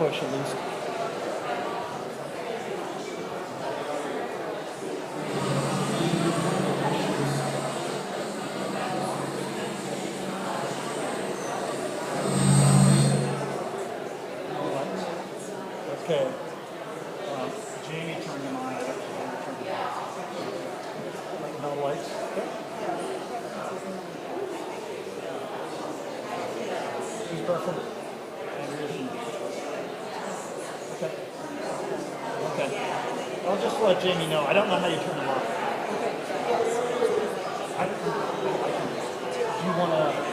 push at least. Okay. Jamie turned them on. I don't know who turned them off. No lights. Okay. Who's Burford? Okay. Okay. I'll just let Jamie know. I don't know how you turn them off. Do you want to...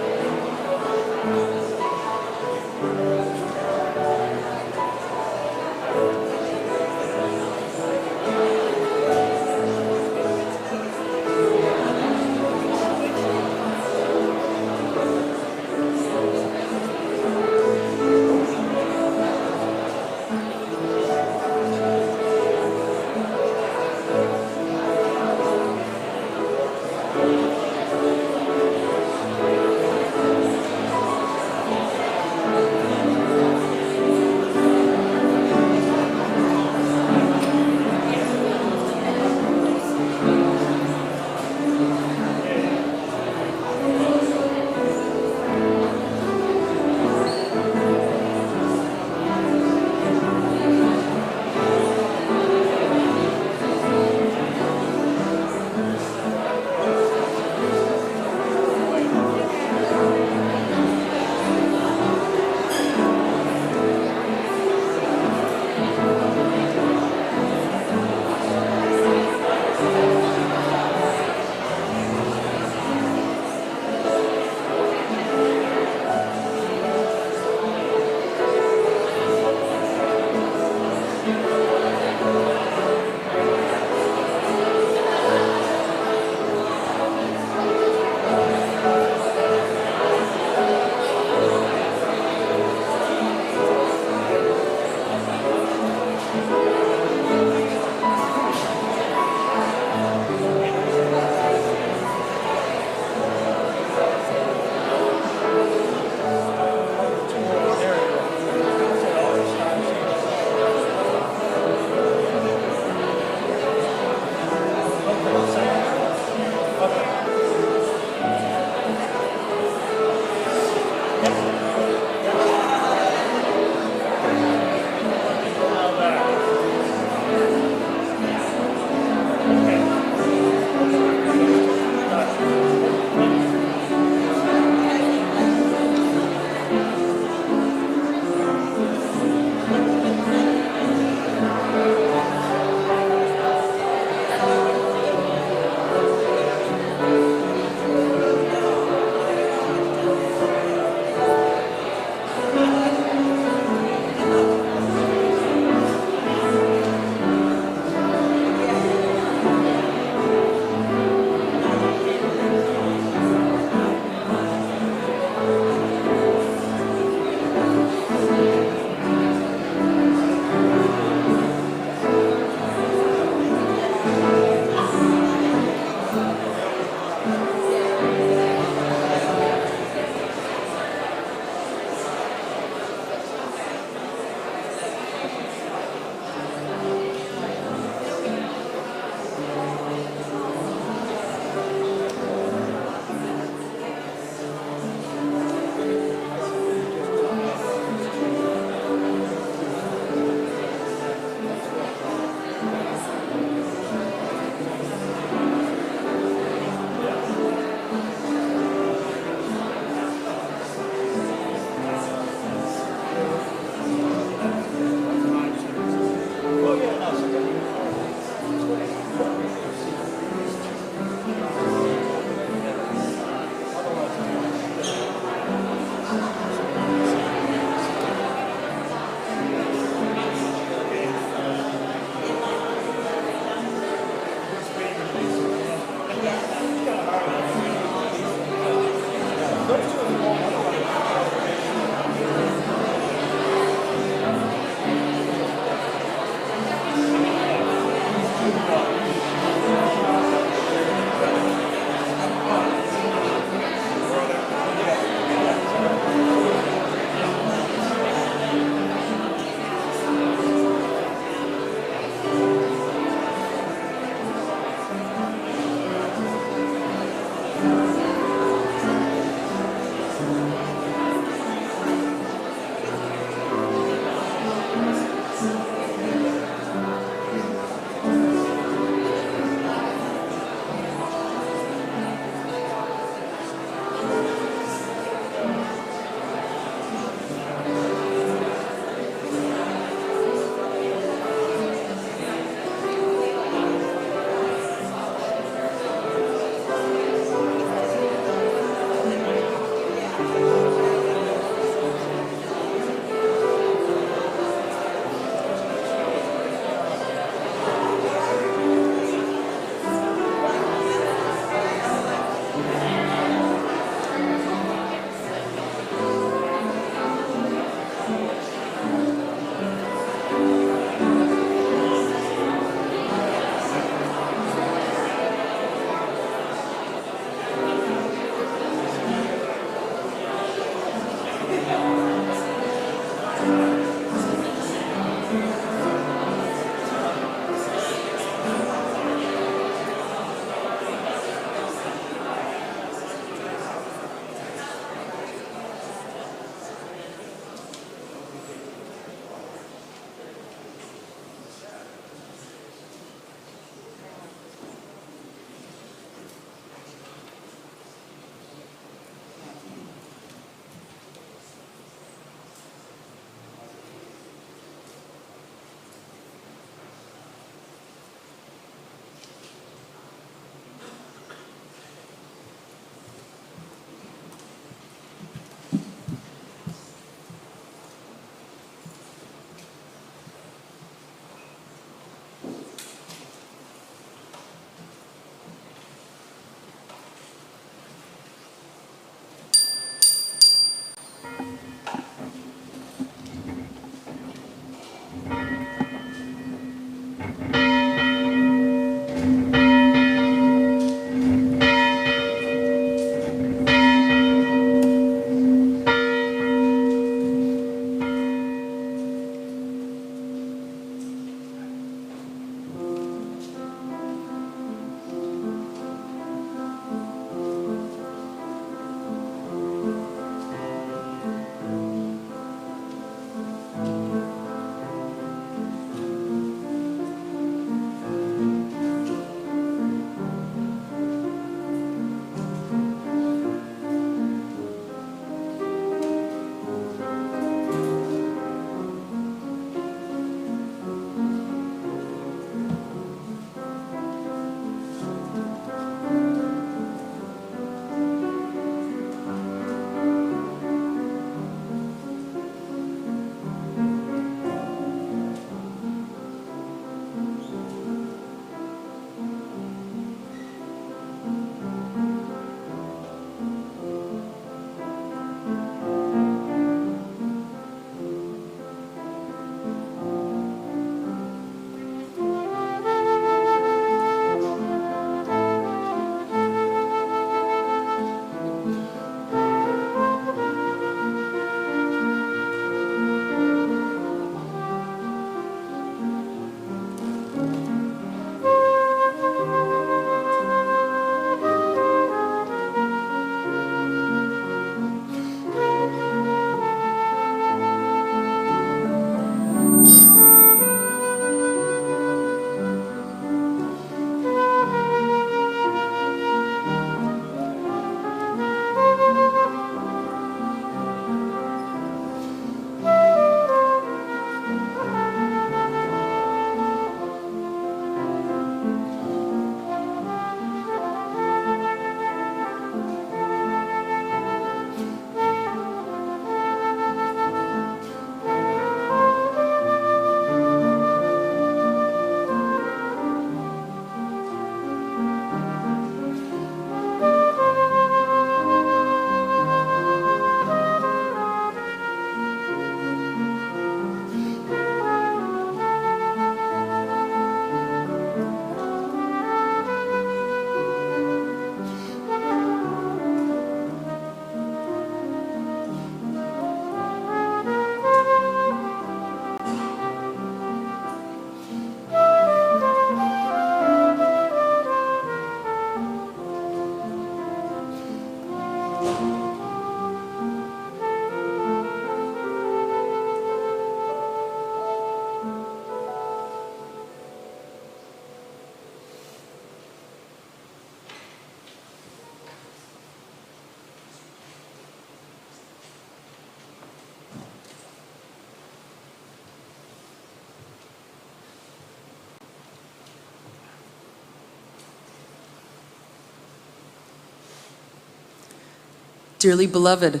Dearly beloved,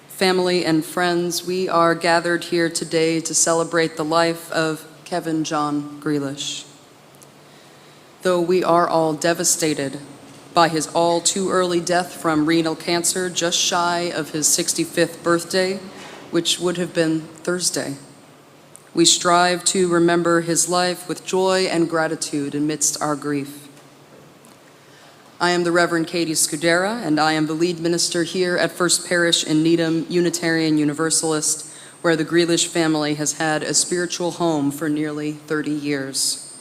family and friends, we are gathered here today to celebrate the life of Kevin John Grealish. Though we are all devastated by his all too early death from renal cancer just shy of his 65th birthday, which would have been Thursday, we strive to remember his life with joy and gratitude amidst our grief. I am the Reverend Katie Scudera, and I am the lead minister here at First Parish in Needham Unitarian Universalist, where the Grealish family has had a spiritual home for nearly 30 years.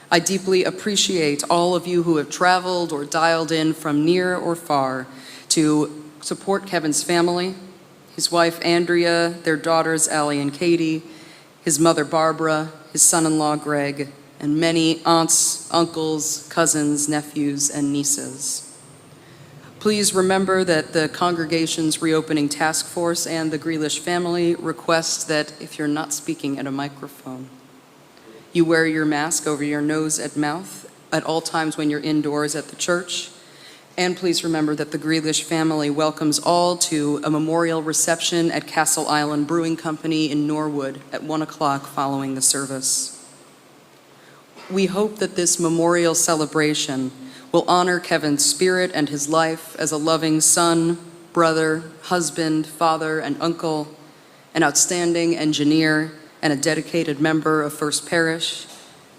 I deeply appreciate all of you who have traveled or dialed in from near or far to support Kevin's family, his wife Andrea, their daughters Allie and Katie, his mother Barbara, his son-in-law Greg, and many aunts, uncles, cousins, nephews, and nieces. Please remember that the congregation's reopening task force and the Grealish family request that if you're not speaking at a microphone, you wear your mask over your nose and mouth at all times when you're indoors at the church. And please remember that the Grealish family welcomes all to a memorial reception at Castle Island Brewing Company in Norwood at 1 o'clock following the service. We hope that this memorial celebration will honor Kevin's spirit and his life as a loving son, brother, husband, father, and uncle, an outstanding engineer, and a dedicated member of First Parish,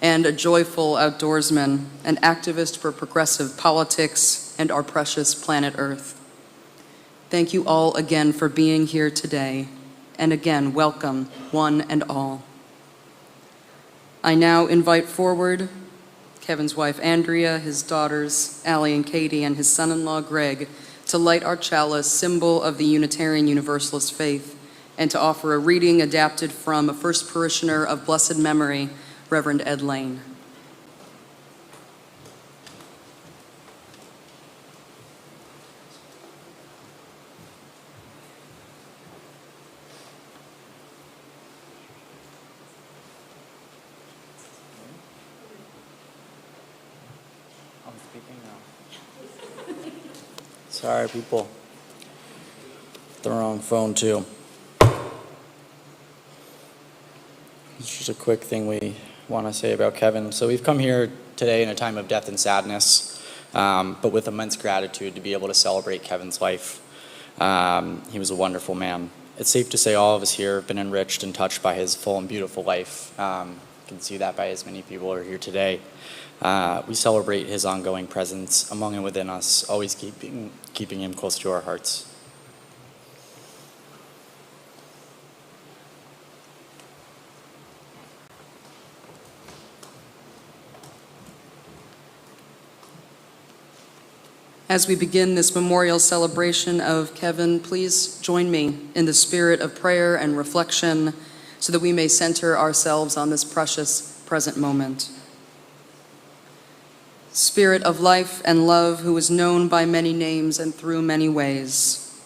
and a joyful outdoorsman, an activist for progressive politics and our precious planet Earth. Thank you all again for being here today, and again, welcome, one and all. I now invite forward Kevin's wife Andrea, his daughters Allie and Katie, and his son-in-law Greg to light our chalice, symbol of the Unitarian Universalist faith, and to offer a reading adapted from a first parishioner of blessed memory, Reverend Ed Lane. Sorry, people. The wrong phone, too. It's just a quick thing we want to say about Kevin. So we've come here today in a time of death and sadness, but with immense gratitude to be able to celebrate Kevin's life. He was a wonderful man. It's safe to say all of us here have been enriched and touched by his full and beautiful life. You can see that by as many people are here today. We celebrate his ongoing presence among and within us, always keeping him close to our hearts. As we begin this memorial celebration of Kevin, please join me in the spirit of prayer and reflection so that we may center ourselves on this precious present moment. Spirit of life and love, who is known by many names and through many ways,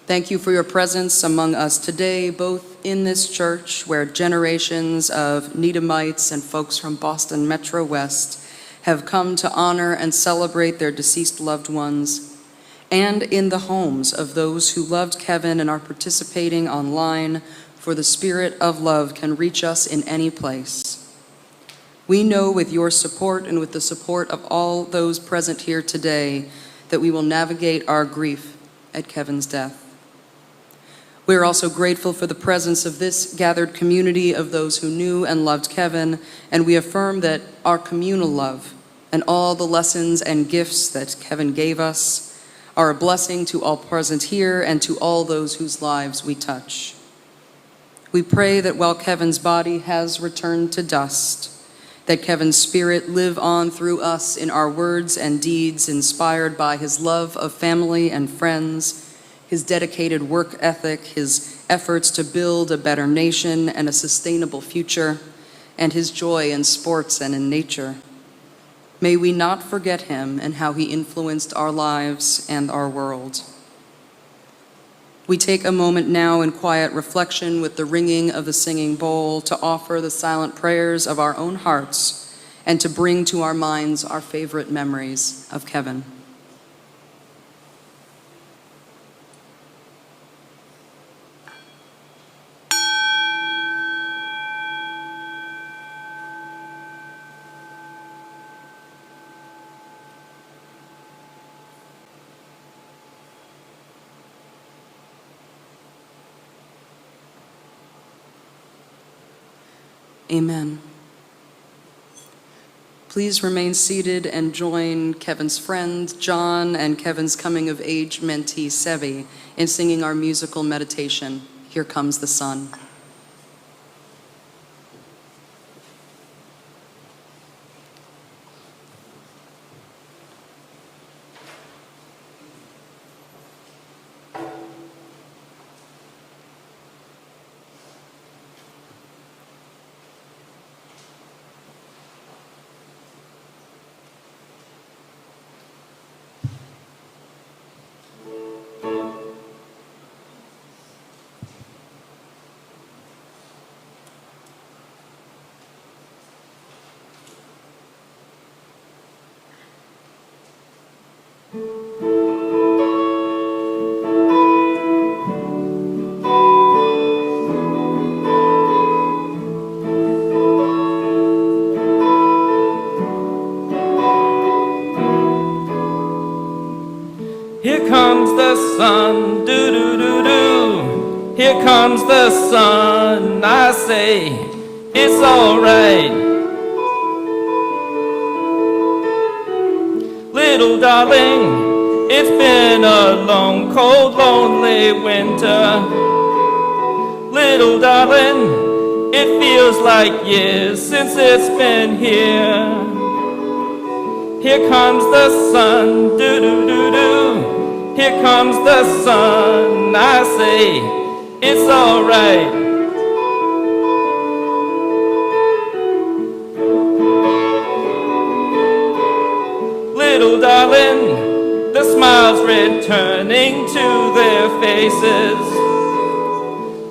thank you for your presence among us today, both in this church where generations of Needhamites and folks from Boston Metro West have come to honor and celebrate their deceased loved ones, and in the homes of those who loved Kevin and are participating online, for the spirit of love can reach us in any place. We know with your support and with the support of all those present here today that we will navigate our grief at Kevin's death. We are also grateful for the presence of this gathered community of those who knew and loved Kevin, and we affirm that our communal love and all the lessons and gifts that Kevin gave us are a blessing to all present here and to all those whose lives we touch. We pray that while Kevin's body has returned to dust, that Kevin's spirit live on through us in our words and deeds, inspired by his love of family and friends, his dedicated work ethic, his efforts to build a better nation and a sustainable future, and his joy in sports and in nature. May we not forget him and how he influenced our lives and our world. We take a moment now in quiet reflection with the ringing of the singing bowl to offer the silent prayers of our own hearts and to bring to our minds our favorite memories of Kevin. Amen. Please remain seated and join Kevin's friend, John, and Kevin's coming-of-age mentee, Sevi, in singing our musical meditation, Here Comes the Sun. Here comes the sun, do-do-do-do. Here comes the sun, I say, it's alright. Little darling, it's been a long, cold, lonely winter. Little darling, it feels like years since it's been here. Here comes the sun, do-do-do-do. Here comes the sun, I say, it's alright. Little darling, the smiles returning to their faces.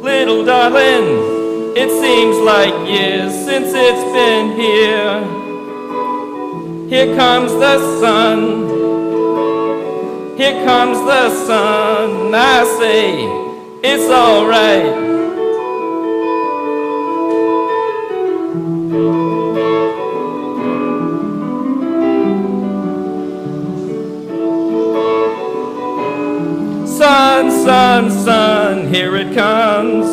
Little darling, it seems like years since it's been here. Here comes the sun. Here comes the sun, I say, it's alright. Sun, sun, sun, here it comes.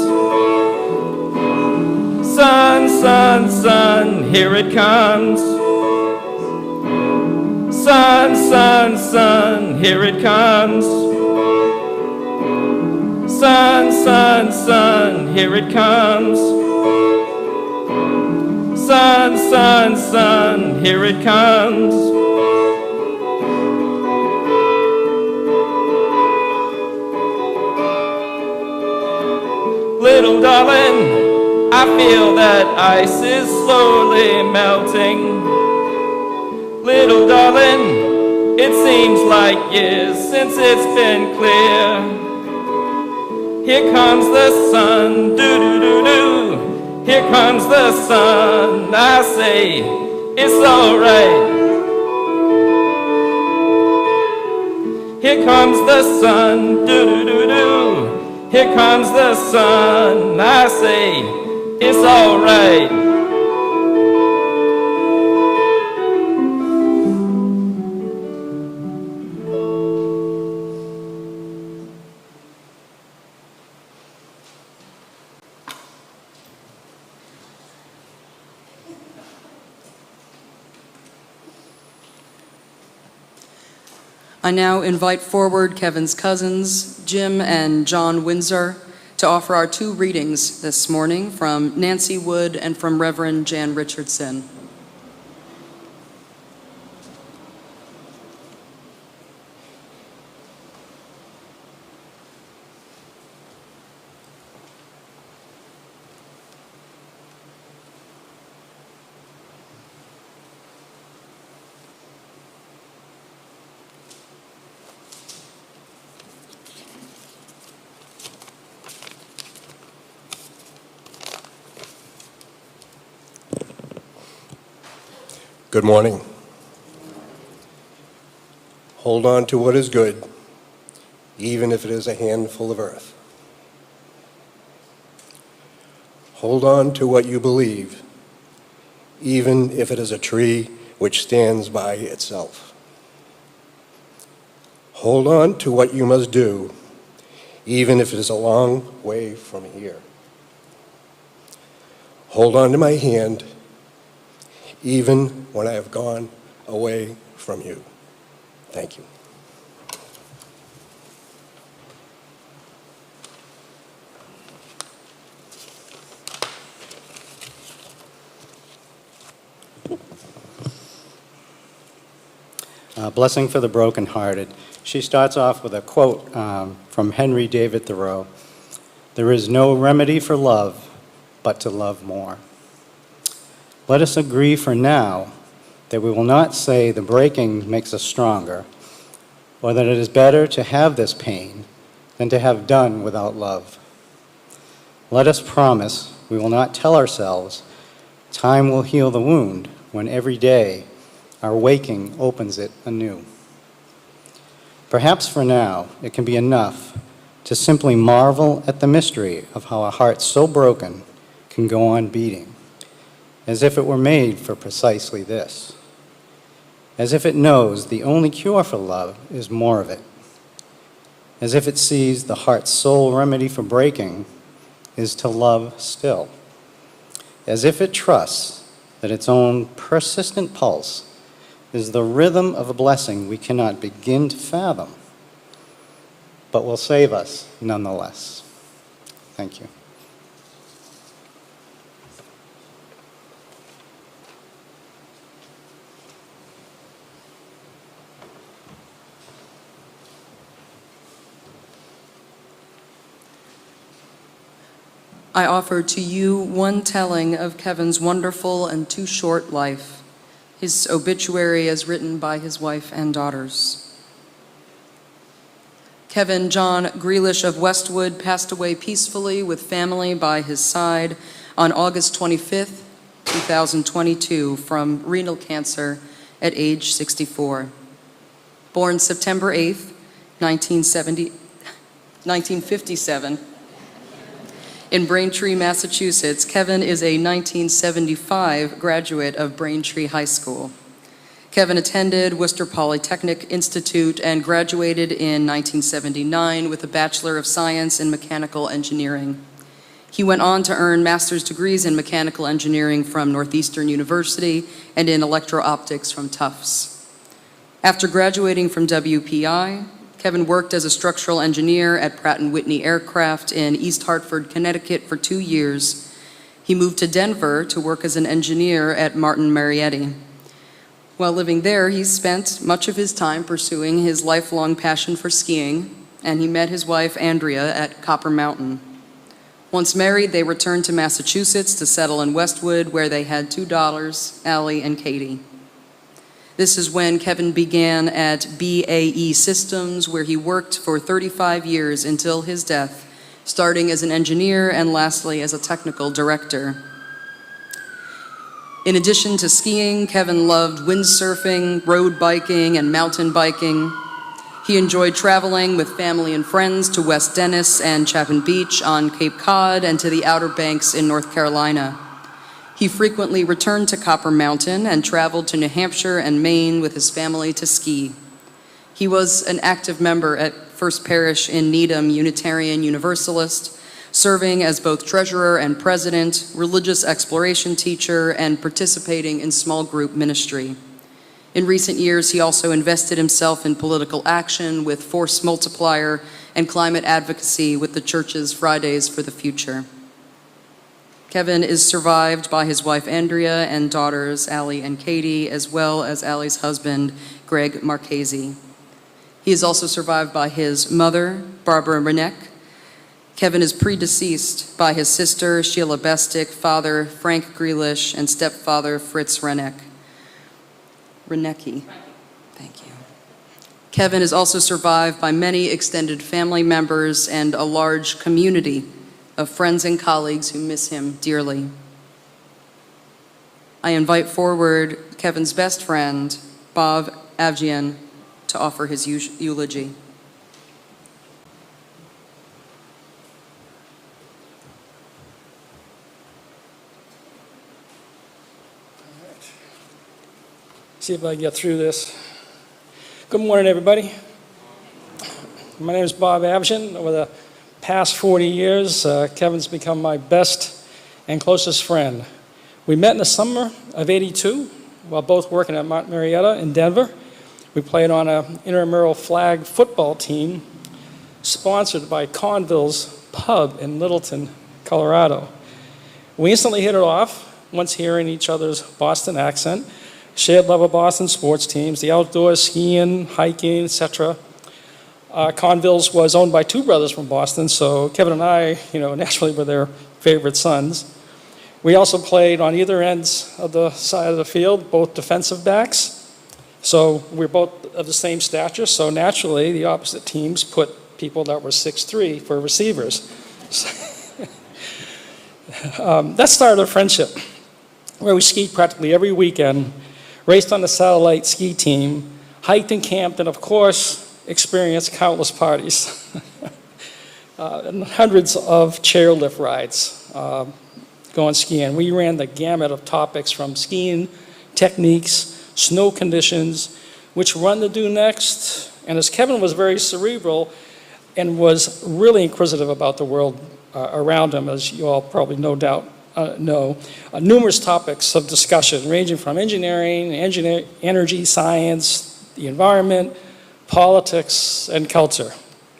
Sun, sun, sun, here it comes. Sun, sun, sun, here it comes. Sun, sun, sun, here it comes. Sun, sun, sun, here it comes. Little darling, I feel that ice is slowly melting. Little darling, it seems like years since it's been clear. Here comes the sun, do-do-do-do. Here comes the sun, I say, it's alright. Here comes the sun, do-do-do-do. Here comes the sun, I say, it's alright. I now invite forward Kevin's cousins, Jim and John Windsor, to offer our two readings this morning from Nancy Wood and from Reverend Jan Richardson. Good morning. Hold on to what is good, even if it is a handful of earth. Hold on to what you believe, even if it is a tree which stands by itself. Hold on to what you must do, even if it is a long way from here. hold on to my hand, even when I have gone away from you. Thank you. Blessing for the brokenhearted. She starts off with a quote from Henry David Thoreau. "There is no remedy for love but to love more." Let us agree for now that we will not say the breaking makes us stronger, or that it is better to have this pain than to have done without love. Let us promise we will not tell ourselves time will heal the wound when every day our waking opens it anew. Perhaps for now, it can be enough to simply marvel at the mystery of how a heart so broken can go on beating, as if it were made for precisely this, as if it knows the only cure for love is more of it, as if it sees the heart's sole remedy for breaking is to love still, as if it trusts that its own persistent pulse is the rhythm of a blessing we cannot begin to fathom, but will save us nonetheless. Thank you. I offer to you one telling of Kevin's wonderful and too short life, his obituary as written by his wife and daughters. Kevin John Grealish of Westwood passed away peacefully with family by his side on August 25th, 2022 from renal cancer at age 64. Born September 8th, 1957, in Braintree, Massachusetts, Kevin is a 1975 graduate of Braintree High School. Kevin attended Worcester Polytechnic Institute and graduated in 1979 with a Bachelor of Science in Mechanical Engineering. He went on to earn master's degrees in mechanical engineering from Northeastern University and in electro-optics from Tufts. After graduating from WPI, Kevin worked as a structural engineer at Pratt & Whitney Aircraft in East Hartford, Connecticut for 2 years. He moved to Denver to work as an engineer at Martin Marietta. While living there, he spent much of his time pursuing his lifelong passion for skiing, and he met his wife, Andrea, at Copper Mountain. Once married, they returned to Massachusetts to settle in Westwood, where they had 2 daughters, Allie and Katie. This is when Kevin began at BAE Systems, where he worked for 35 years until his death, starting as an engineer and lastly as a technical director. In addition to skiing, Kevin loved windsurfing, road biking, and mountain biking. He enjoyed traveling with family and friends to West Dennis and Chapin Beach on Cape Cod and to the Outer Banks in North Carolina. He frequently returned to Copper Mountain and traveled to New Hampshire and Maine with his family to ski. He was an active member at First Parish in Needham Unitarian Universalist, serving as both treasurer and president, religious exploration teacher, and participating in small group ministry. In recent years, he also invested himself in political action with Force Multiplier and climate advocacy with the church's Fridays for the Future. Kevin is survived by his wife Andrea and daughters Allie and Katie, as well as Allie's husband, Greg Marchese. He is also survived by his mother, Barbara Renek. Kevin is predeceased by his sister, Sheila Bestick, father, Frank Grealish, and stepfather, Fritz Renecke. Thank you. Kevin is also survived by many extended family members and a large community of friends and colleagues who miss him dearly. I invite forward Kevin's best friend, Bob Avjian, to offer his eulogy. See if I can get through this. Good morning, everybody. My name is Bob Avjian. Over the past 40 years, Kevin's become my best and closest friend. We met in the summer of '82 while both working at Mount Marietta in Denver. We played on an intramural flag football team sponsored by Conville's Pub in Littleton, Colorado. We instantly hit it off, once hearing each other's Boston accent, shared love of Boston sports teams, the outdoors, skiing, hiking, etc. Conville's was owned by two brothers from Boston, so Kevin and I, naturally were their favorite sons. We also played on either ends of the side of the field, both defensive backs. So we're both of the same stature, so naturally the opposite teams put people that were 6'3" for receivers. That started a friendship, where we skied practically every weekend, raced on the satellite ski team, hiked and camped, and of course, experienced countless parties. And hundreds of chairlift rides going skiing. We ran the gamut of topics from skiing techniques, snow conditions, which run to do next. And as Kevin was very cerebral and was really inquisitive about the world around him, as you all probably no doubt know, numerous topics of discussion ranging from engineering, energy, science, the environment, politics, and culture.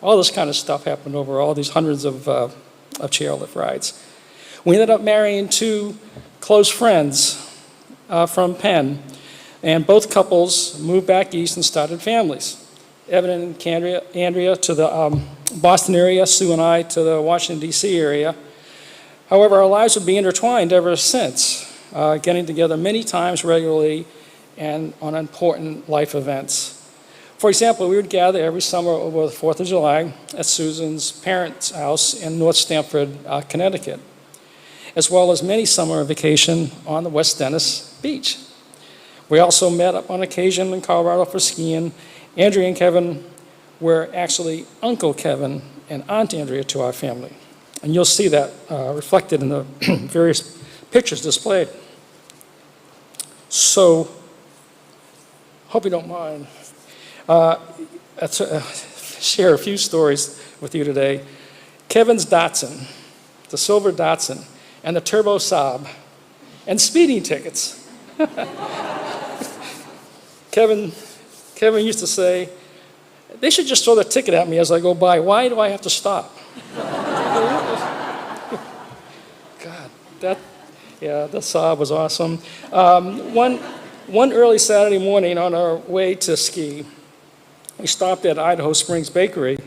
All this kind of stuff happened over all these hundreds of chairlift rides. We ended up marrying two close friends from Penn, and both couples moved back east and started families. Evan and Andrea to the Boston area, Sue and I to the Washington, D.C. area. However, our lives would be intertwined ever since, getting together many times regularly and on important life events. For example, we would gather every summer over the 4th of July at Susan's parents' house in North Stamford, Connecticut, as well as many summer vacation on the West Dennis Beach. We also met up on occasion in Colorado for skiing. Andrea and Kevin were actually Uncle Kevin and Aunt Andrea to our family. And you'll see that reflected in the various pictures displayed. So, hope you don't mind. Share a few stories with you today. Kevin's Datsun, the silver Datsun, and the turbo Saab, and speeding tickets. Kevin used to say, they should just throw the ticket at me as I go by. Why do I have to stop? God, the Saab was awesome. One early Saturday morning on our way to ski, we stopped at Idaho Springs Bakery,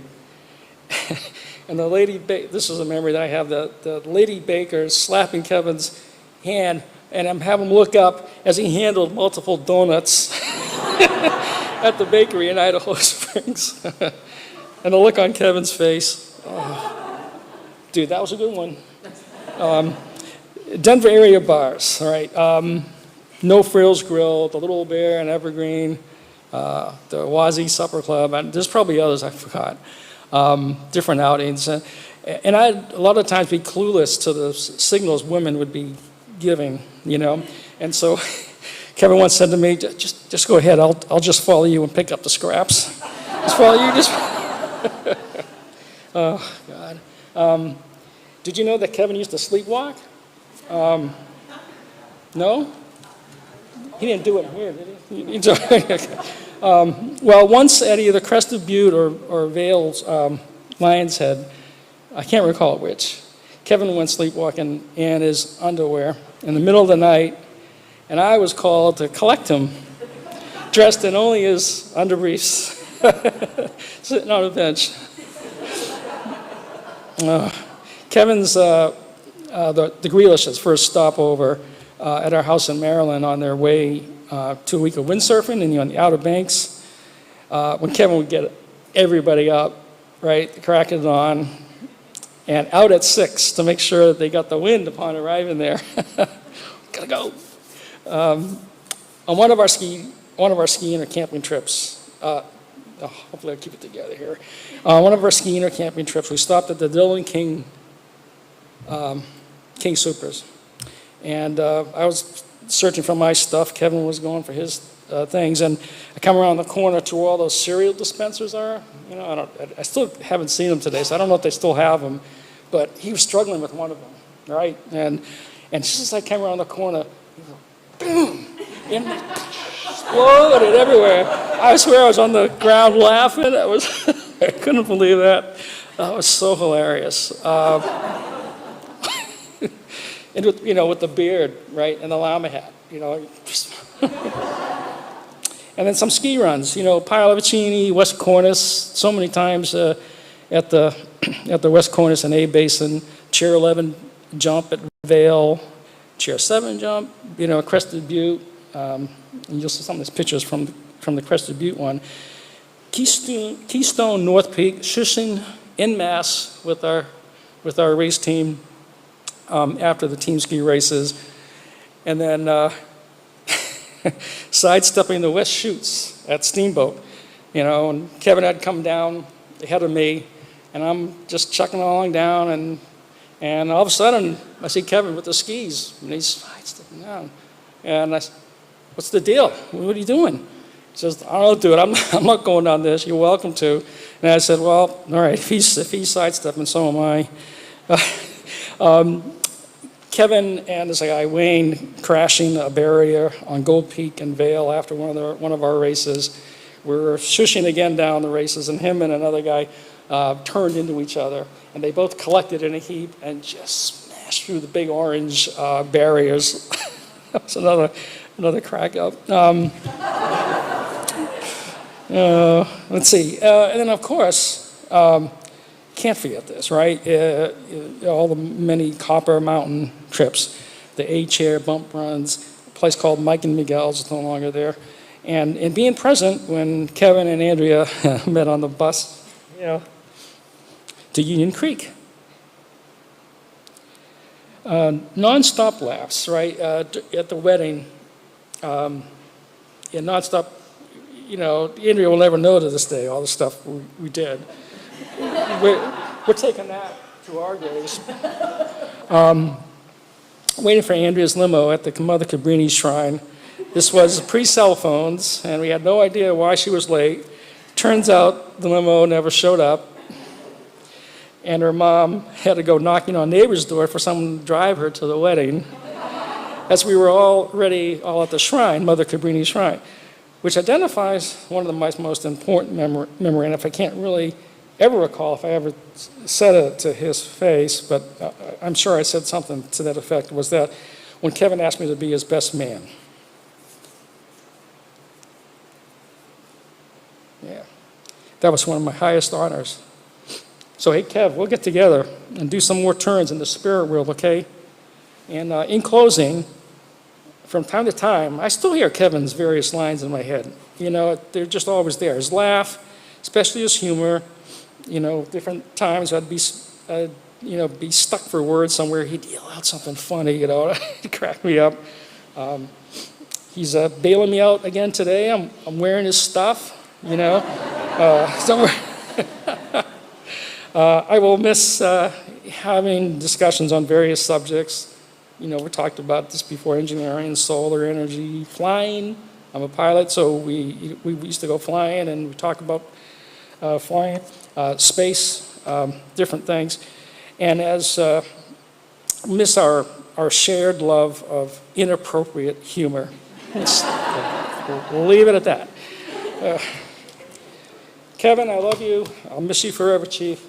and the lady, this is a memory that I have, the lady baker slapping Kevin's hand, and I'm having him look up as he handled multiple donuts at the bakery in Idaho Springs. And the look on Kevin's face, oh, dude, that was a good one. Denver area bars, all right. No Frills Grill, the Little Bear and Evergreen, the Wazee Supper Club, and there's probably others I forgot. Different outings. And I'd a lot of times be clueless to the signals women would be giving, And so Kevin once said to me, just go ahead, I'll just follow you and pick up the scraps. Just follow you, Oh, God. Did you know that Kevin used to sleepwalk? No? He didn't do it here, did he? Well, once at either Crested Butte or Vale's Lion's Head, I can't recall which, Kevin went sleepwalking in his underwear in the middle of the night, and I was called to collect him, dressed in only his underbriefs, sitting on a bench. Kevin's, the Grealish's first stopover at our house in Maryland on their way to a week of windsurfing and on the Outer Banks, when Kevin would get everybody up, right, the crack of dawn, and out at 6 to make sure that they got the wind upon arriving there. Gotta go. On one of our skiing or camping trips, hopefully I'll keep it together here. One of our skiing or camping trips, we stopped at the Dillon King Soopers. And I was searching for my stuff. Kevin was going for his things. And I come around the corner to where all those cereal dispensers are. I still haven't seen them today, so I don't know if they still have them. But he was struggling with one of them. right? And just as I came around the corner, boom, and it exploded everywhere. I swear I was on the ground laughing. I couldn't believe that. That was so hilarious. And with the beard, right, and the llama hat, And then some ski runs, Pile Avicini, West Cornice, so many times at the West Cornice and A Basin, Chair 11 jump at Vale, Chair 7 jump, Crested Butte, and you'll see some of these pictures from the Crested Butte one. Keystone North Peak, Schusching en masse with our race team after the team ski races, and then sidestepping the West Chutes at Steamboat, and Kevin had come down ahead of me, and I'm just chucking along down, and all of a sudden I see Kevin with the skis, and he's sidestepping down, and I said, "What's the deal? What are you doing?" He says, "I don't do it. I'm not going down this. You're welcome to." And I said, "Well, all right. If he's sidestepping, so am I." Kevin and this guy Wayne crashing a barrier on Gold Peak and Vale after one of our races. We were shushing again down the races, and him and another guy turned into each other, and they both collected in a heap and just smashed through the big orange barriers. That was another crack up. Let's see, and then of course. Can't forget this, right? All the many Copper Mountain trips, the A-chair bump runs, a place called Mike and Miguel's is no longer there, and being present when Kevin and Andrea met on the bus, to Union Creek. Non-stop laughs, right? At the wedding, non-stop. Andrea will never know to this day all the stuff we did. We're taking that to our graves. Waiting for Andrea's limo at the Mother Cabrini Shrine. This was pre-cell phones, and we had no idea why she was late. Turns out the limo never showed up, and her mom had to go knocking on neighbor's door for someone to drive her to the wedding, as we were already all at the shrine, Mother Cabrini Shrine, which identifies one of the most important memory, and if I can't really ever recall if I ever said it to his face, but I'm sure I said something to that effect, was that when Kevin asked me to be his best man. Yeah, that was one of my highest honors. So hey, Kev, we'll get together and do some more turns in the spirit world, okay? And in closing, from time to time, I still hear Kevin's various lines in my head. They're just always there. His laugh, especially his humor. Different times I'd be stuck for words somewhere. He'd yell out something funny, to crack me up. He's bailing me out again today. I'm wearing his stuff, somewhere. I will miss having discussions on various subjects. We talked about this before: engineering, solar energy, flying. I'm a pilot, so we used to go flying, and we talk about flying. Space, different things, and as miss our shared love of inappropriate humor. We'll leave it at that. Kevin, I love you. I'll miss you forever, Chief.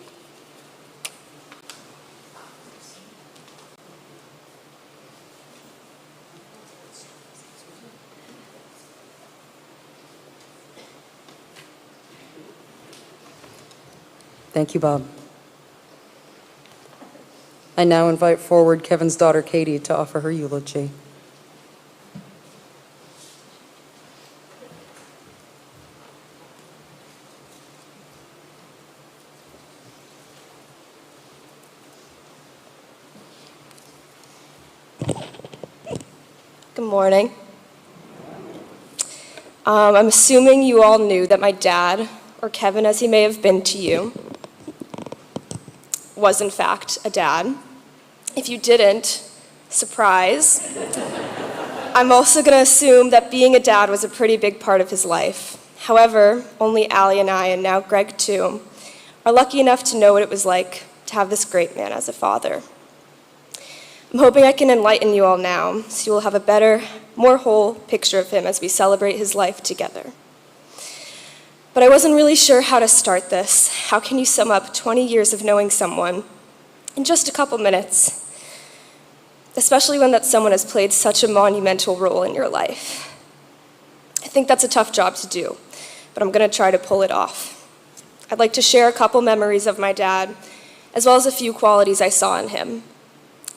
Thank you, Bob. I now invite forward Kevin's daughter, Katie, to offer her eulogy. Good morning. I'm assuming you all knew that my dad, or Kevin as he may have been to you, was in fact a dad. If you didn't, surprise. I'm also going to assume that being a dad was a pretty big part of his life. However, only Allie and I, and now Greg too, are lucky enough to know what it was like to have this great man as a father. I'm hoping I can enlighten you all now, so you will have a better, more whole picture of him as we celebrate his life together. But I wasn't really sure how to start this. How can you sum up 20 years of knowing someone in just a couple minutes? Especially when that someone has played such a monumental role in your life. I think that's a tough job to do, but I'm gonna try to pull it off. I'd like to share a couple memories of my dad, as well as a few qualities I saw in him.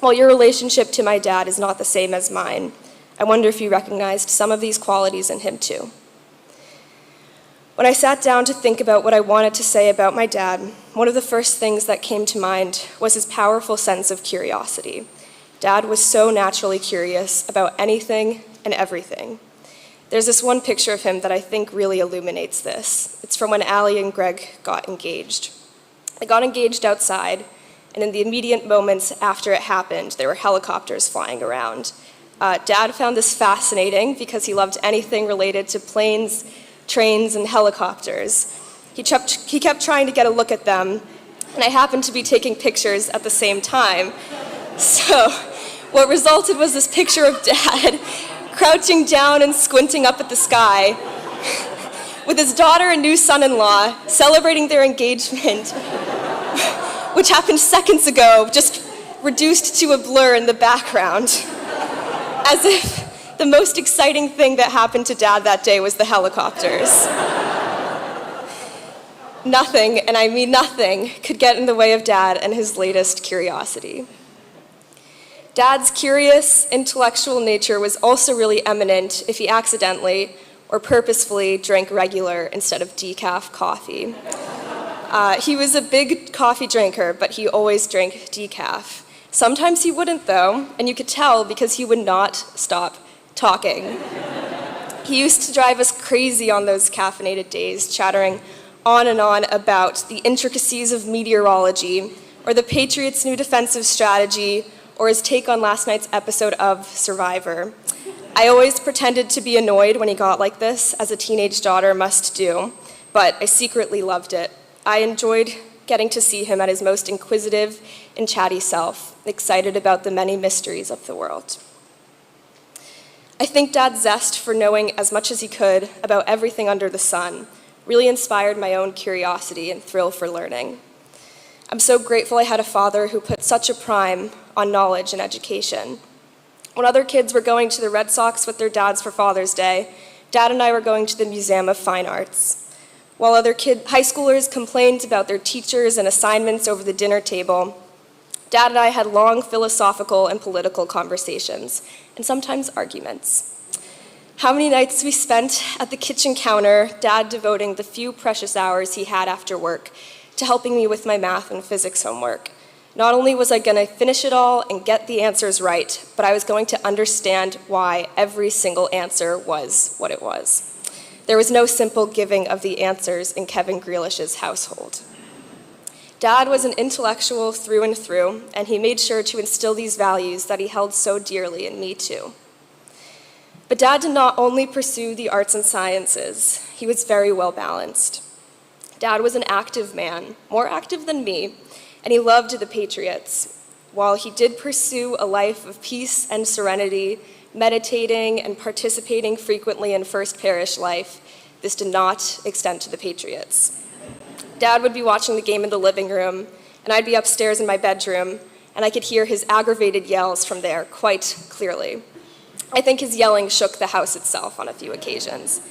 While your relationship to my dad is not the same as mine, I wonder if you recognized some of these qualities in him too. When I sat down to think about what I wanted to say about my dad, one of the first things that came to mind was his powerful sense of curiosity. Dad was so naturally curious about anything and everything. There's this one picture of him that I think really illuminates this. It's from when Allie and Greg got engaged. They got engaged outside, and in the immediate moments after it happened, there were helicopters flying around. Dad found this fascinating because he loved anything related to planes, trains, and helicopters. He kept trying to get a look at them, and I happened to be taking pictures at the same time. So what resulted was this picture of Dad crouching down and squinting up at the sky with his daughter and new son-in-law celebrating their engagement, which happened seconds ago, just reduced to a blur in the background, as if the most exciting thing that happened to Dad that day was the helicopters. Nothing, and I mean nothing, could get in the way of Dad and his latest curiosity. Dad's curious, intellectual nature was also really eminent if he accidentally or purposefully drank regular instead of decaf coffee. He was a big coffee drinker, but he always drank decaf. Sometimes he wouldn't, though, and you could tell because he would not stop talking. He used to drive us crazy on those caffeinated days, chattering on and on about the intricacies of meteorology, or the Patriots' new defensive strategy, or his take on last night's episode of Survivor. I always pretended to be annoyed when he got like this, as a teenage daughter must do, but I secretly loved it. I enjoyed getting to see him at his most inquisitive and chatty self, excited about the many mysteries of the world. I think Dad's zest for knowing as much as he could about everything under the sun really inspired my own curiosity and thrill for learning. I'm so grateful I had a father who put such a prime on knowledge and education. When other kids were going to the Red Sox with their dads for Father's Day, Dad and I were going to the Museum of Fine Arts. While other high schoolers complained about their teachers and assignments over the dinner table, Dad and I had long philosophical and political conversations, and sometimes arguments. How many nights we spent at the kitchen counter, Dad devoting the few precious hours he had after work to helping me with my math and physics homework. Not only was I gonna finish it all and get the answers right, but I was going to understand why every single answer was what it was. There was no simple giving of the answers in Kevin Grealish's household. Dad was an intellectual through and through, and he made sure to instill these values that he held so dearly in me too. But Dad did not only pursue the arts and sciences, he was very well balanced. Dad was an active man, more active than me, and he loved the Patriots. While he did pursue a life of peace and serenity, meditating and participating frequently in First Parish life, this did not extend to the Patriots. Dad would be watching the game in the living room, and I'd be upstairs in my bedroom, and I could hear his aggravated yells from there quite clearly. I think his yelling shook the house itself on a few occasions.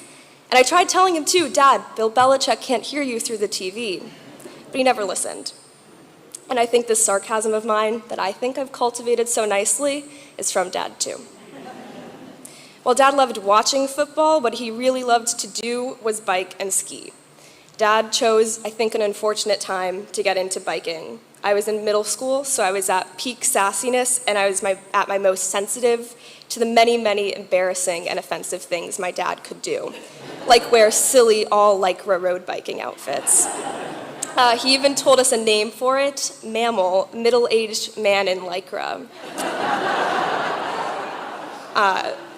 And I tried telling him too, Dad, Bill Belichick can't hear you through the TV, but he never listened. And I think this sarcasm of mine that I think I've cultivated so nicely is from Dad too. While Dad loved watching football, what he really loved to do was bike and ski. Dad chose, I think, an unfortunate time to get into biking. I was in middle school, so I was at peak sassiness, and I was at my most sensitive to the many, many embarrassing and offensive things my dad could do, like wear silly all-Lycra road biking outfits. He even told us a name for it, mammal, middle-aged man in Lycra.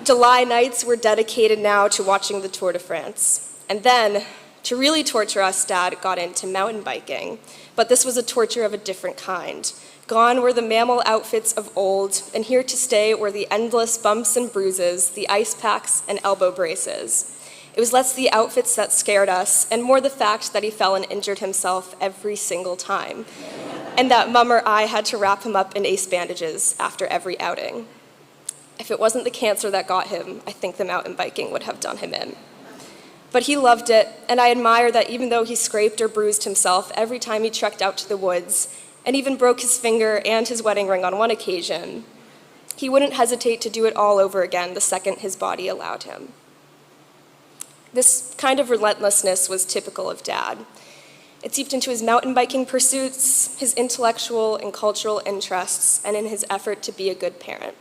July nights were dedicated now to watching the Tour de France. And then, to really torture us, Dad got into mountain biking. But this was a torture of a different kind. Gone were the mammal outfits of old, and here to stay were the endless bumps and bruises, the ice packs and elbow braces. It was less the outfits that scared us, and more the fact that he fell and injured himself every single time, and that Mum or I had to wrap him up in ace bandages after every outing. If it wasn't the cancer that got him, I think the mountain biking would have done him in. But he loved it, and I admire that even though he scraped or bruised himself every time he trekked out to the woods, and even broke his finger and his wedding ring on one occasion, he wouldn't hesitate to do it all over again the second his body allowed him. This kind of relentlessness was typical of Dad. It seeped into his mountain biking pursuits, his intellectual and cultural interests, and in his effort to be a good parent.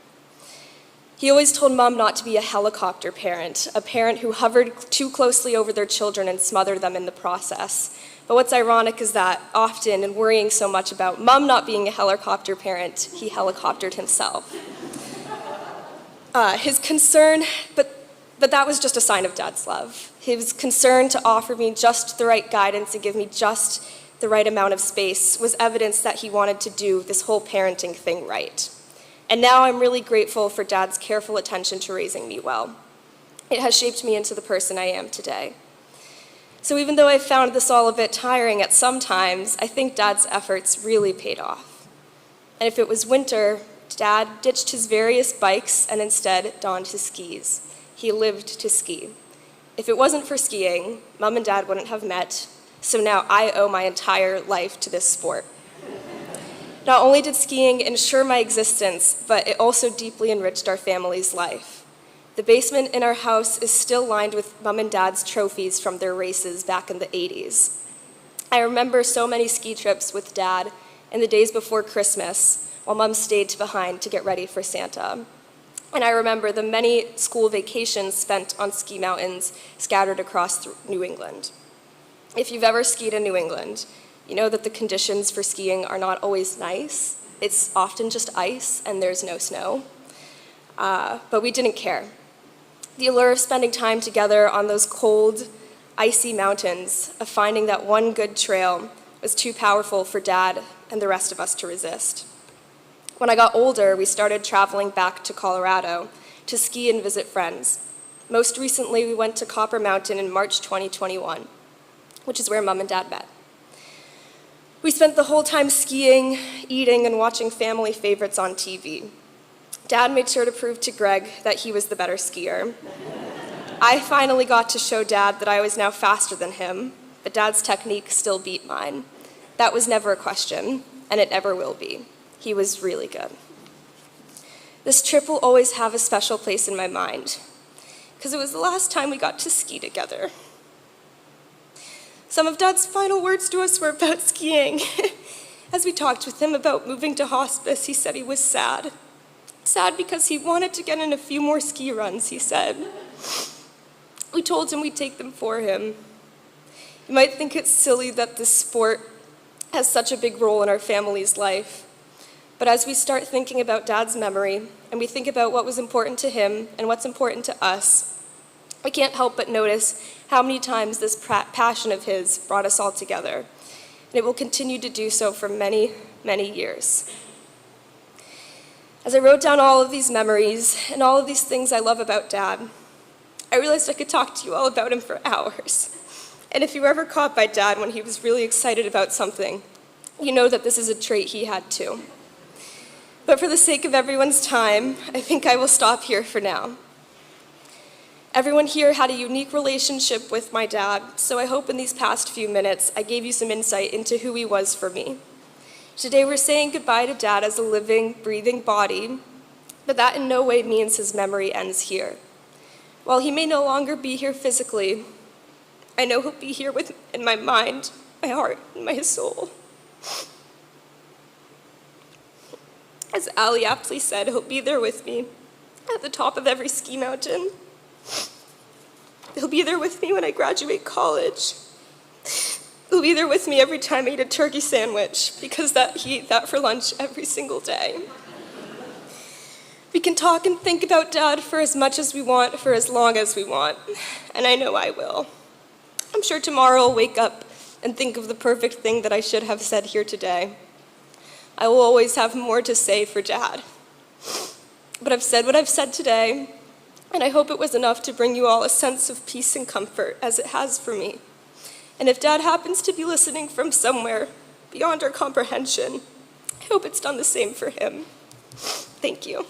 He always told Mum not to be a helicopter parent, a parent who hovered too closely over their children and smothered them in the process. But what's ironic is that often, in worrying so much about Mum not being a helicopter parent, he helicoptered himself. His concern, but that was just a sign of Dad's love. His concern to offer me just the right guidance and give me just the right amount of space was evidence that he wanted to do this whole parenting thing right. And now I'm really grateful for Dad's careful attention to raising me well. It has shaped me into the person I am today. So even though I found this all a bit tiring at some times, I think Dad's efforts really paid off. And if it was winter, Dad ditched his various bikes and instead donned his skis. He lived to ski. If it wasn't for skiing, Mum and Dad wouldn't have met, so now I owe my entire life to this sport. Not only did skiing ensure my existence, but it also deeply enriched our family's life. The basement in our house is still lined with Mum and Dad's trophies from their races back in the 80s. I remember so many ski trips with Dad in the days before Christmas, while Mum stayed behind to get ready for Santa. And I remember the many school vacations spent on ski mountains scattered across New England. If you've ever skied in New England, you know that the conditions for skiing are not always nice. It's often just ice and there's no snow. But we didn't care. The allure of spending time together on those cold, icy mountains, of finding that one good trail, was too powerful for Dad and the rest of us to resist. When I got older, we started traveling back to Colorado to ski and visit friends. Most recently, we went to Copper Mountain in March 2021, which is where Mum and Dad met. We spent the whole time skiing, eating, and watching family favorites on TV. Dad made sure to prove to Greg that he was the better skier. I finally got to show Dad that I was now faster than him, but Dad's technique still beat mine. That was never a question, and it never will be. He was really good. This trip will always have a special place in my mind, because it was the last time we got to ski together. Some of Dad's final words to us were about skiing. As we talked with him about moving to hospice, he said he was sad. Sad because he wanted to get in a few more ski runs, he said. We told him we'd take them for him. You might think it's silly that this sport has such a big role in our family's life. But as we start thinking about Dad's memory, and we think about what was important to him and what's important to us, I can't help but notice how many times this passion of his brought us all together. And it will continue to do so for many, many years. As I wrote down all of these memories and all of these things I love about Dad, I realized I could talk to you all about him for hours. And if you were ever caught by Dad when he was really excited about something, you know that this is a trait he had too. But for the sake of everyone's time, I think I will stop here for now. Everyone here had a unique relationship with my dad, so I hope in these past few minutes I gave you some insight into who he was for me. Today we're saying goodbye to Dad as a living, breathing body, but that in no way means his memory ends here. While he may no longer be here physically, I know he'll be here in my mind, my heart, and my soul. As Ali aptly said, he'll be there with me at the top of every ski mountain. He'll be there with me when I graduate college. He'll be there with me every time I eat a turkey sandwich, because he ate that for lunch every single day. We can talk and think about Dad for as much as we want, for as long as we want, and I know I will. I'm sure tomorrow I'll wake up and think of the perfect thing that I should have said here today. I will always have more to say for Dad. But I've said what I've said today, and I hope it was enough to bring you all a sense of peace and comfort, as it has for me. And if Dad happens to be listening from somewhere beyond our comprehension, I hope it's done the same for him. Thank you.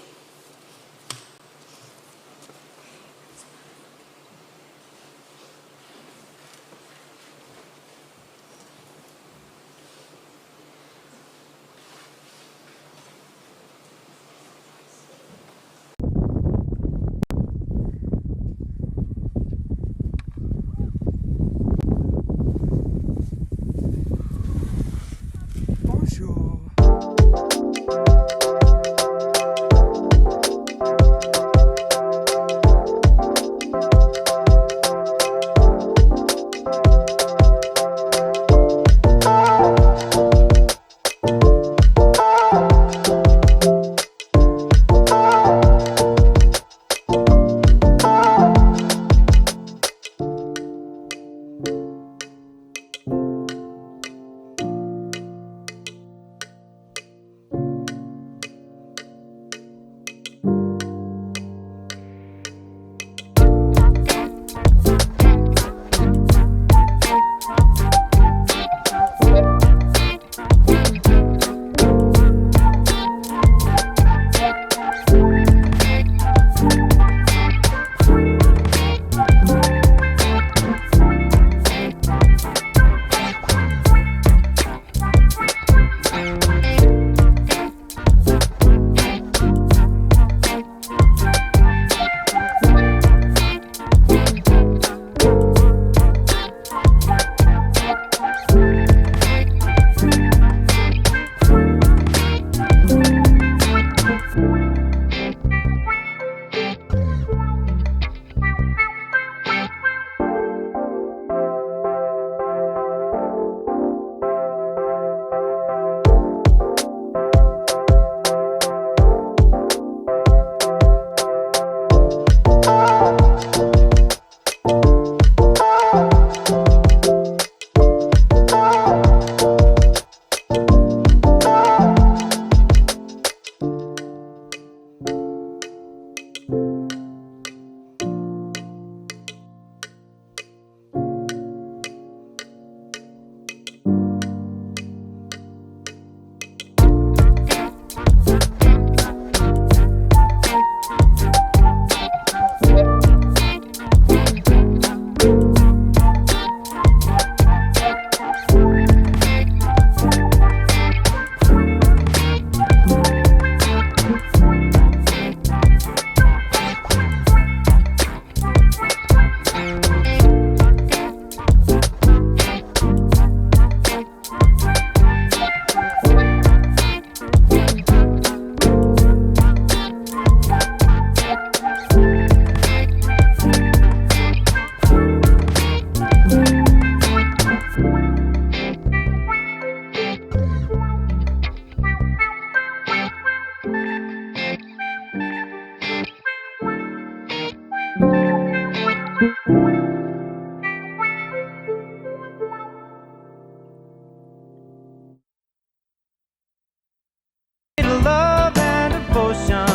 Love and devotion,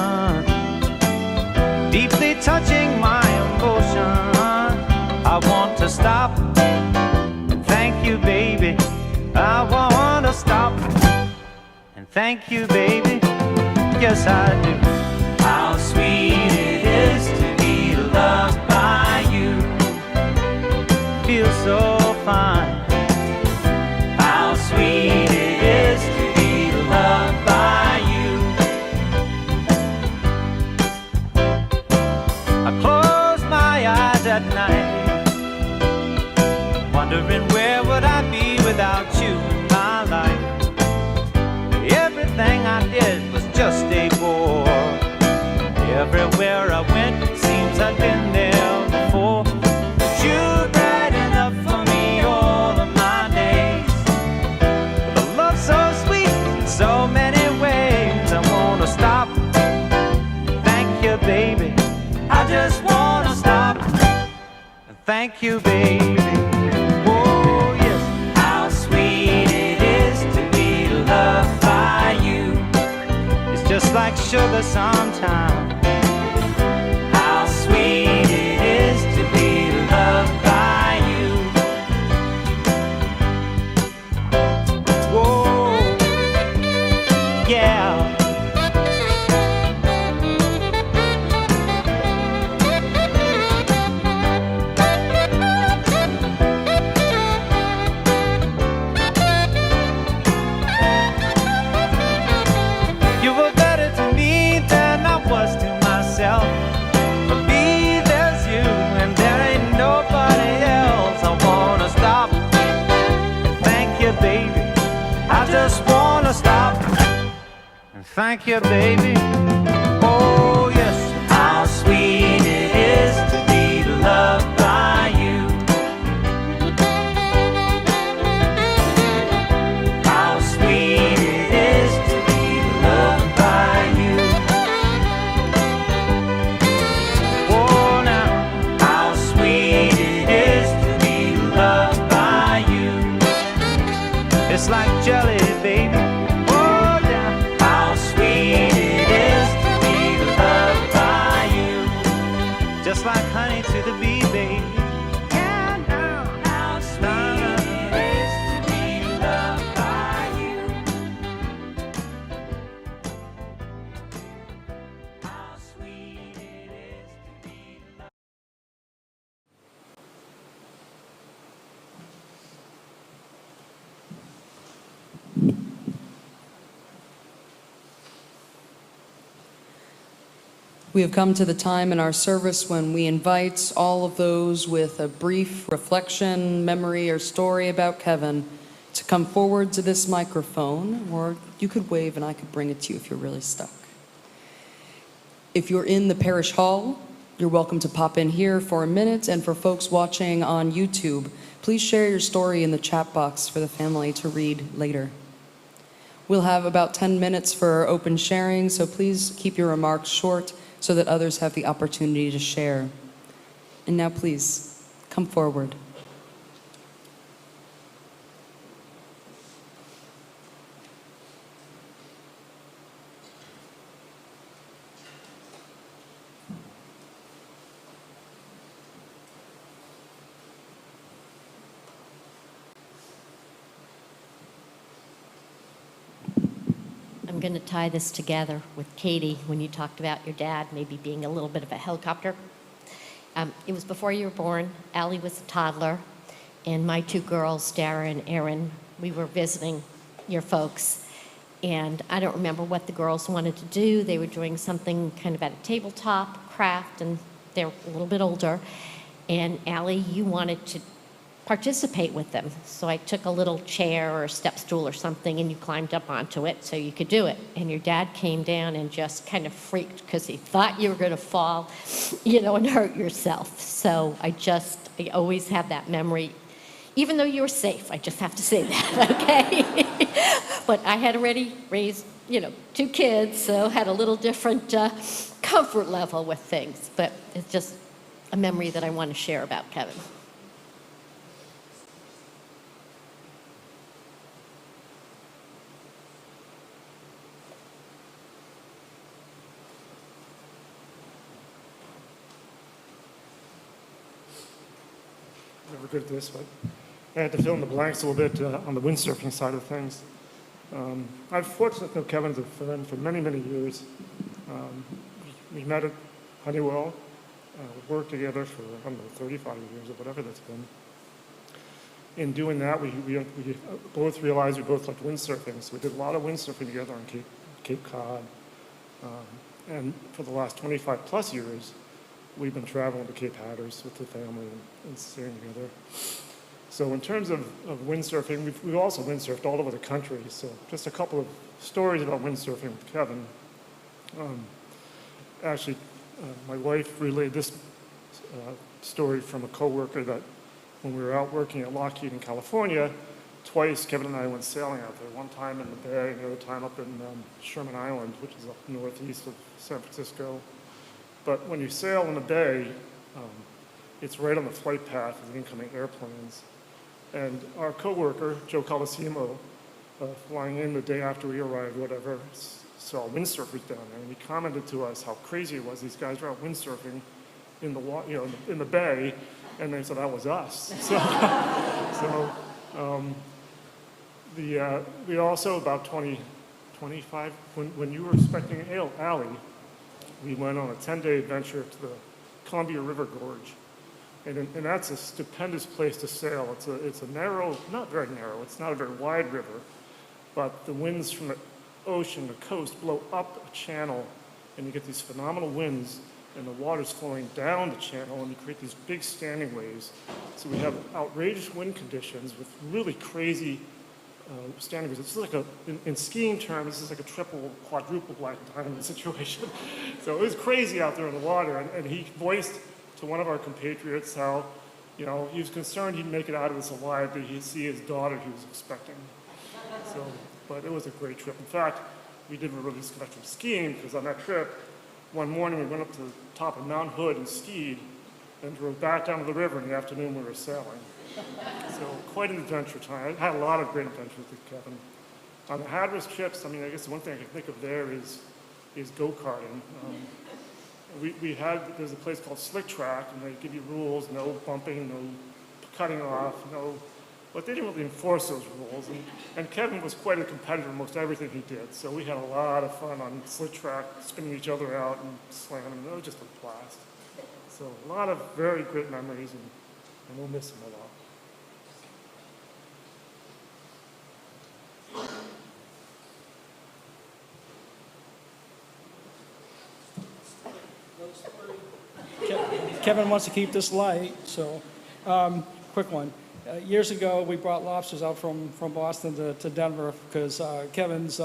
deeply touching my emotion. I want to stop and thank you, baby. I want to stop and thank you, baby. Yes, I do. How sweet it is to be loved by you. Feels so fine. How sweet it is to be loved by you. I close my eyes at night, wondering where would I be without you in my life. Everything I did was just a bore. Everywhere I went, it seems I'd been there before. But you're bright enough for me all of my days. With a love so sweet in so many ways. I wanna stop, thank you, baby. I just wanna stop and thank you, baby. Oh yes, how sweet it is to be loved by you. each other sometime. How sweet it is to be loved by you. Whoa, yeah. You were better to me than I was to myself. For me, there's you, and there ain't nobody else. I wanna stop and thank you, baby. I just wanna stop and thank you, baby. Oh, yes. How sweet it is to be loved by you. How sweet it is to be loved by you. Oh, now, how sweet it is to be loved by you. It's like jelly, baby. Oh, yeah. How sweet it is to be loved by you. Just like honey to the bee, baby. Yeah, now, how sweet it is to be loved by you. How sweet it is to be loved. We have come to the time in our service when we invite all of those with a brief reflection, memory, or story about Kevin to come forward to this microphone, or you could wave and I could bring it to you if you're really stuck. If you're in the parish hall, you're welcome to pop in here for a minute, and for folks watching on YouTube, please share your story in the chat box for the family to read later. We'll have about 10 minutes for open sharing, so please keep your remarks short so that others have the opportunity to share. And now please, come forward. I'm going to tie this together with Katie when you talked about your dad maybe being a little bit of a helicopter. It was before you were born. Allie was a toddler, and my two girls, Dara and Erin, we were visiting your folks. And I don't remember what the girls wanted to do. They were doing something kind of at a tabletop, craft, and they're a little bit older. And Allie, you wanted to participate with them. So I took a little chair or a step stool or something, and you climbed up onto it so you could do it. And your dad came down and just kind of freaked because he thought you were going to fall, and hurt yourself. So I always have that memory, even though you were safe. I just have to say that, okay? But I had already raised, two kids, so had a little different comfort level with things. But it's just a memory that I want to share about Kevin. Never good at this, but I had to fill in the blanks a little bit on the windsurfing side of things. I'm fortunate to know Kevin as a friend for many, many years. We met at Honeywell. We worked together for, 35 years or whatever that's been. In doing that, we both realized we both liked windsurfing, so we did a lot of windsurfing together on Cape Cod. And for the last 25 plus years, we've been traveling to Cape Hatteras with the family and staying together. So in terms of windsurfing, we've also windsurfed all over the country. So just a couple of stories about windsurfing with Kevin. Actually, my wife relayed this story from a coworker that when we were out working at Lockheed in California, twice Kevin and I went sailing out there. One time in the Bay and the other time up in Sherman Island, which is up northeast of San Francisco. But when you sail in the Bay, it's right on the flight path of the incoming airplanes. And our coworker, Joe Colosimo, flying in the day after we arrived, whatever, saw windsurfers down there, and he commented to us how crazy it was. These guys were out windsurfing in the in the bay, and they said that was us. We also about 25 when you were expecting Allie, we went on a 10-day adventure to the Columbia River Gorge, and that's a stupendous place to sail. It's a narrow, not very narrow. It's not a very wide river, but the winds from the ocean, the coast, blow up a channel, and you get these phenomenal winds, and the water's flowing down the channel, and you create these big standing waves. So we have outrageous wind conditions with really crazy standing waves. It's like in skiing terms, this is like a triple, quadruple black diamond situation. So it was crazy out there in the water, and he voiced to one of our compatriots how, he was concerned he'd make it out of this alive, but he'd see his daughter he was expecting. So, but it was a great trip. In fact, we didn't really disconnect from skiing, because on that trip, one morning we went up to the top of Mount Hood and skied, and drove back down to the river. In the afternoon we were sailing. So quite an adventure time. I had a lot of great adventures with Kevin. On the Hatteras trips, I guess the one thing I can think of there is go-karting. There's a place called Slick Track, and they give you rules: no bumping, no cutting off, but they didn't really enforce those rules. And Kevin was quite a competitor in most everything he did. So we had a lot of fun on Slick Track, spinning each other out and slamming. It was just a blast. So a lot of very great memories, and we'll miss him a lot. Kevin wants to keep this light, so quick one. Years ago, we brought lobsters out from Boston to Denver because Kevin's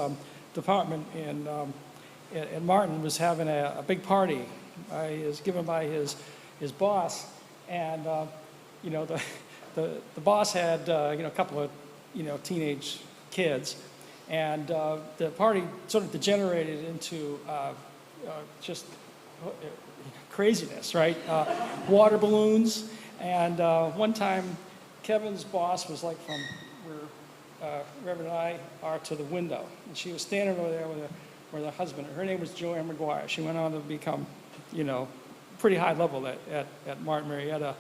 department in Martin was having a big party. It was given by his boss, and the boss had a couple of teenage kids, and the party sort of degenerated into just craziness, right? Water balloons, and one time Kevin's boss was like from where Reverend and I are to the window, and she was standing over there with her husband. Her name was Joanne McGuire. She went on to become, pretty high level at Martin Marietta,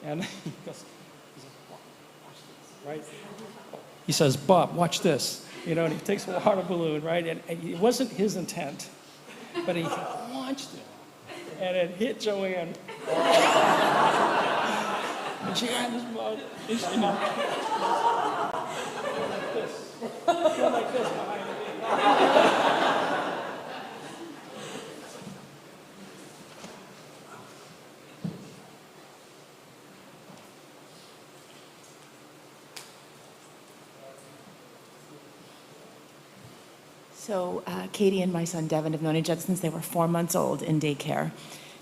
and he goes, watch this, right? He says, Bob, watch this, and he takes a water balloon, right? And it wasn't his intent, but he launched it. And it hit Joanne. And she got this blood. Like this. Like this behind me. So Katie and my son Devin have known each other since they were 4 months old in daycare.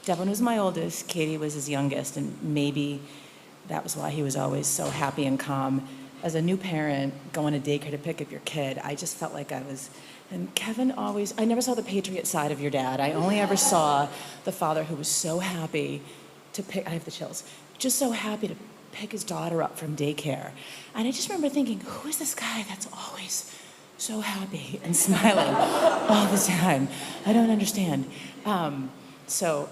Devin was my oldest, Katie was his youngest, and maybe that was why he was always so happy and calm. As a new parent, going to daycare to pick up your kid, I just felt like and Kevin I never saw the patriot side of your dad. I only ever saw the father who was so happy I have the chills, just so happy to pick his daughter up from daycare. And I just remember thinking, who is this guy that's always so happy and smiling all the time? I don't understand. So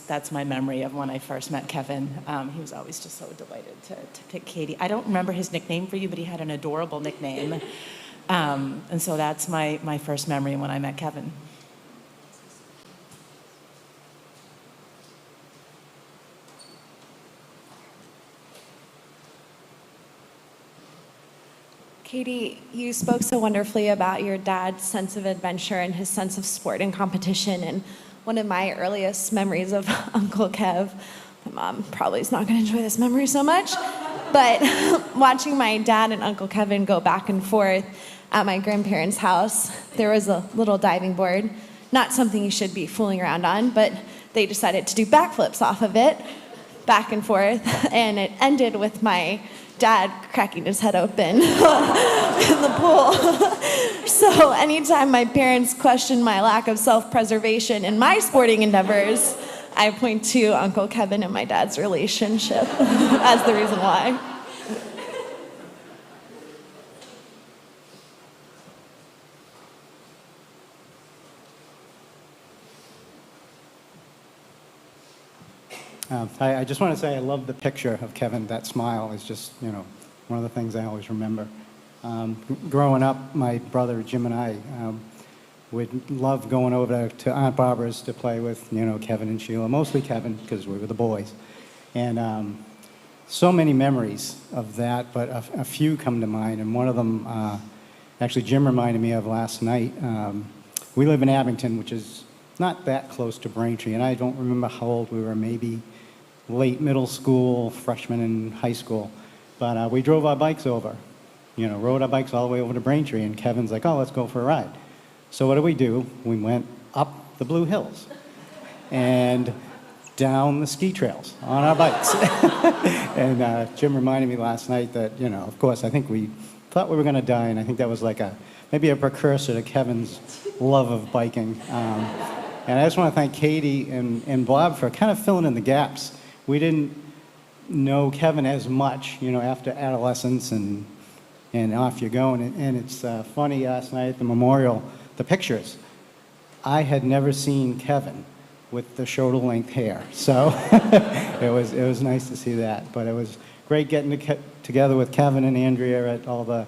that's my memory of when I first met Kevin. He was always just so delighted to pick Katie. I don't remember his nickname for you, but he had an adorable nickname. And so that's my first memory when I met Kevin. Katie, you spoke so wonderfully about your dad's sense of adventure and his sense of sport and competition. And one of my earliest memories of Uncle Kev, my mom probably is not going to enjoy this memory so much, but watching my dad and Uncle Kevin go back and forth at my grandparents' house, there was a little diving board, not something you should be fooling around on, but they decided to do backflips off of it, back and forth, and it ended with my dad cracking his head open in the pool. So anytime my parents question my lack of self-preservation in my sporting endeavors, I point to Uncle Kevin and my dad's relationship as the reason why. I just want to say I love the picture of Kevin. That smile is just, one of the things I always remember. Growing up, my brother Jim and I would love going over to Aunt Barbara's to play with, Kevin and Sheila, mostly Kevin because we were the boys. And so many memories of that, but a few come to mind, and one of them, actually Jim reminded me of last night. We live in Abington, which is not that close to Braintree, and I don't remember how old we were, maybe late middle school, freshman in high school. But we drove our bikes over, rode our bikes all the way over to Braintree, and Kevin's like, oh, let's go for a ride. So what do? We went up the Blue Hills and down the ski trails on our bikes. And Jim reminded me last night that, of course, I think we thought we were going to die, and I think that was like maybe a precursor to Kevin's love of biking. And I just want to thank Katie and Bob for kind of filling in the gaps. We didn't know Kevin as much, after adolescence and off you go. And it's funny, last night at the memorial, the pictures. I had never seen Kevin with the shoulder-length hair. So it was nice to see that. But it was great getting together with Kevin and Andrea at all the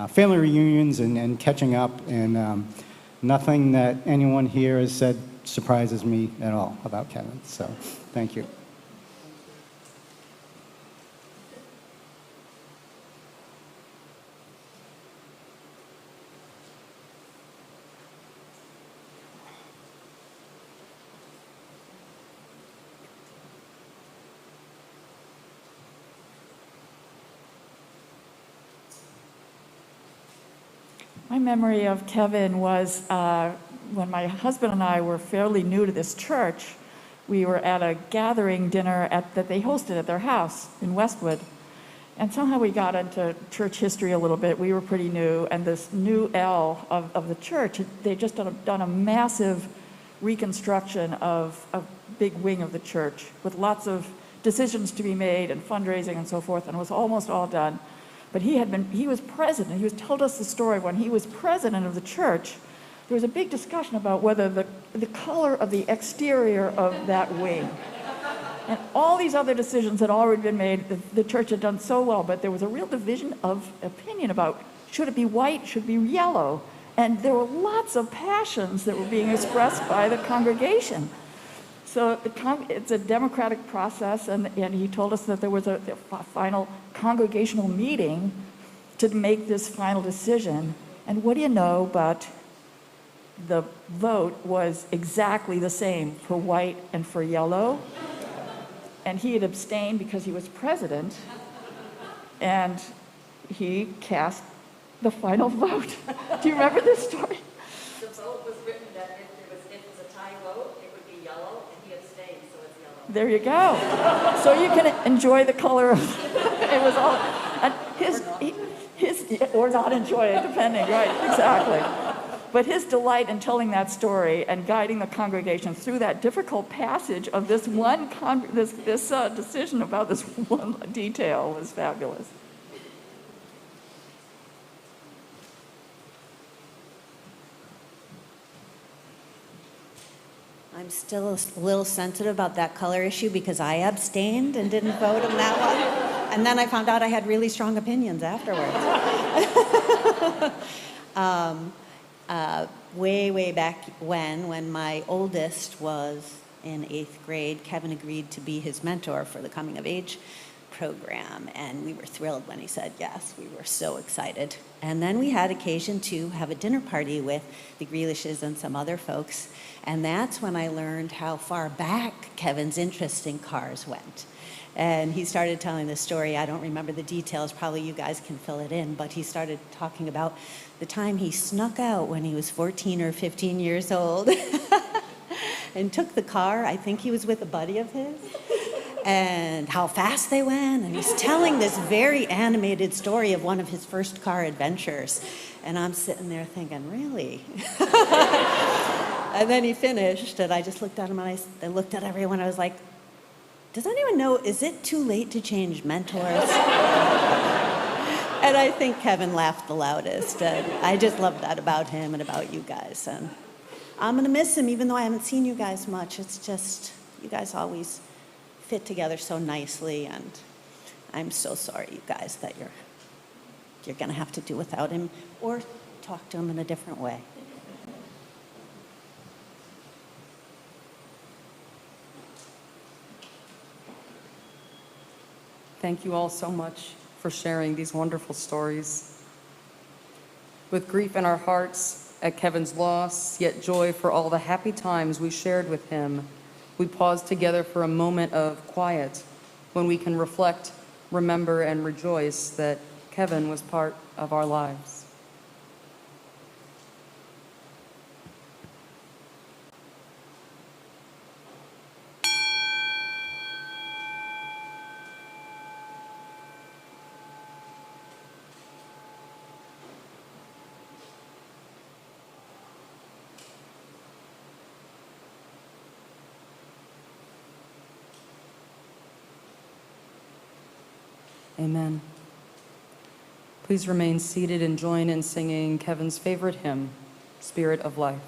family reunions and catching up. And nothing that anyone here has said surprises me at all about Kevin. So thank you. My memory of Kevin was when my husband and I were fairly new to this church. We were at a gathering dinner that they hosted at their house in Westwood. And somehow we got into church history a little bit. We were pretty new, and this new L of the church, they just done a massive reconstruction of a big wing of the church with lots of decisions to be made and fundraising and so forth, and it was almost all done. But he was president. He told us the story when he was president of the church. There was a big discussion about whether the color of the exterior of that wing. And all these other decisions had already been made. The church had done so well, but there was a real division of opinion about should it be white, should it be yellow. And there were lots of passions that were being expressed by the congregation. So it's a democratic process, and he told us that there was a final congregational meeting to make this final decision. And what do you know, but the vote was exactly the same for white and for yellow. And he had abstained because he was president, and he cast the final vote. Do you remember this story? The vote was written that if it was a tie vote, it would be yellow, and he abstained, so it's yellow. There you go. So you can enjoy the color of it was all and his or not enjoy it, depending, right? Exactly. But his delight in telling that story and guiding the congregation through that difficult passage of this one decision about this one detail was fabulous. I'm still a little sensitive about that color issue because I abstained and didn't vote on that one. And then I found out I had really strong opinions afterwards. Way back when my oldest was in 8th grade, Kevin agreed to be his mentor for the coming of age program, and we were thrilled when he said yes. We were so excited. And then we had occasion to have a dinner party with the Grealishes and some other folks, and that's when I learned how far back Kevin's interest in cars went. And he started telling the story. I don't remember the details, probably you guys can fill it in, but he started talking about the time he snuck out when he was 14 or 15 years old and took the car. I think he was with a buddy of his, and how fast they went. And he's telling this very animated story of one of his first car adventures. And I'm sitting there thinking, really? And then he finished, and I just looked at him, and I looked at everyone. I was like, does anyone know, is it too late to change mentors? And I think Kevin laughed the loudest. And I just love that about him and about you guys. And I'm going to miss him, even though I haven't seen you guys much. It's just, you guys always fit together so nicely, and I'm so sorry, you guys, that you're going to have to do without him or talk to him in a different way. Thank you all so much for sharing these wonderful stories. With grief in our hearts at Kevin's loss, yet joy for all the happy times we shared with him, we pause together for a moment of quiet when we can reflect, remember, and rejoice that Kevin was part of our lives. Amen. Please remain seated and join in singing Kevin's favorite hymn, Spirit of Life.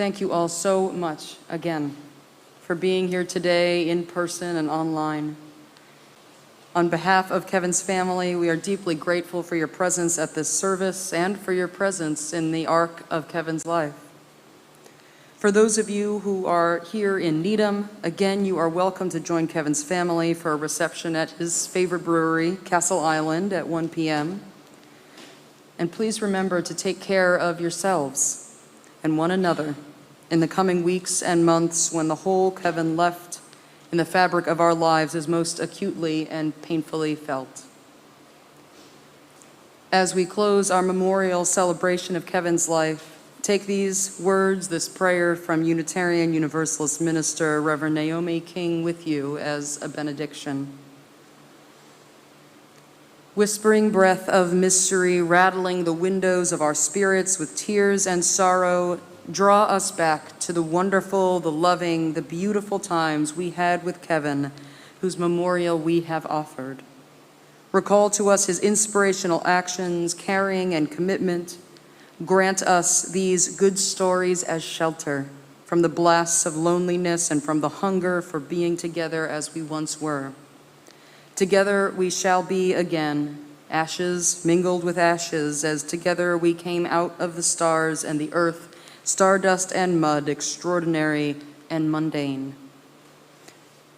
Thank you all so much again for being here today in person and online. On behalf of Kevin's family, we are deeply grateful for your presence at this service and for your presence in the arc of Kevin's life. For those of you who are here in Needham, again, you are welcome to join Kevin's family for a reception at his favorite brewery, Castle Island, at 1 p.m. And please remember to take care of yourselves and one another in the coming weeks and months when the hole Kevin left in the fabric of our lives is most acutely and painfully felt. As we close our memorial celebration of Kevin's life, take these words, this prayer from Unitarian Universalist minister Reverend Naomi King with you as a benediction. Whispering breath of mystery, rattling the windows of our spirits with tears and sorrow, draw us back to the wonderful, the loving, the beautiful times we had with Kevin, whose memorial we have offered. Recall to us his inspirational actions, caring, and commitment. Grant us these good stories as shelter from the blasts of loneliness and from the hunger for being together as we once were. Together we shall be again, ashes mingled with ashes, as together we came out of the stars and the earth, stardust and mud, extraordinary and mundane.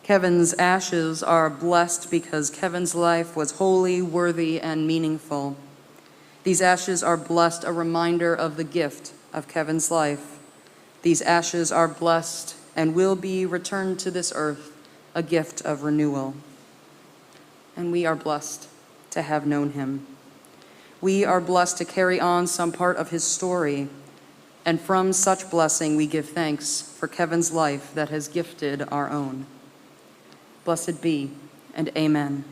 Kevin's ashes are blessed because Kevin's life was holy, worthy, and meaningful. These ashes are blessed, a reminder of the gift of Kevin's life. These ashes are blessed and will be returned to this earth, a gift of renewal. And we are blessed to have known him. We are blessed to carry on some part of his story, and from such blessing we give thanks for Kevin's life that has gifted our own. Blessed be, and amen.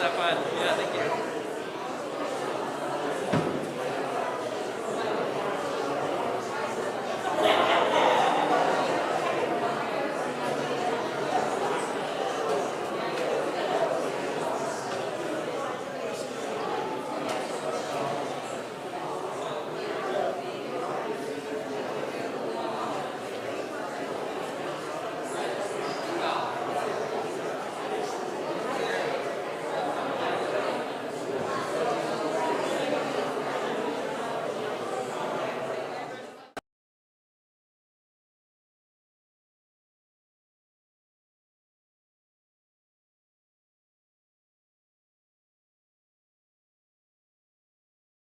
that fun. Yeah, thank you.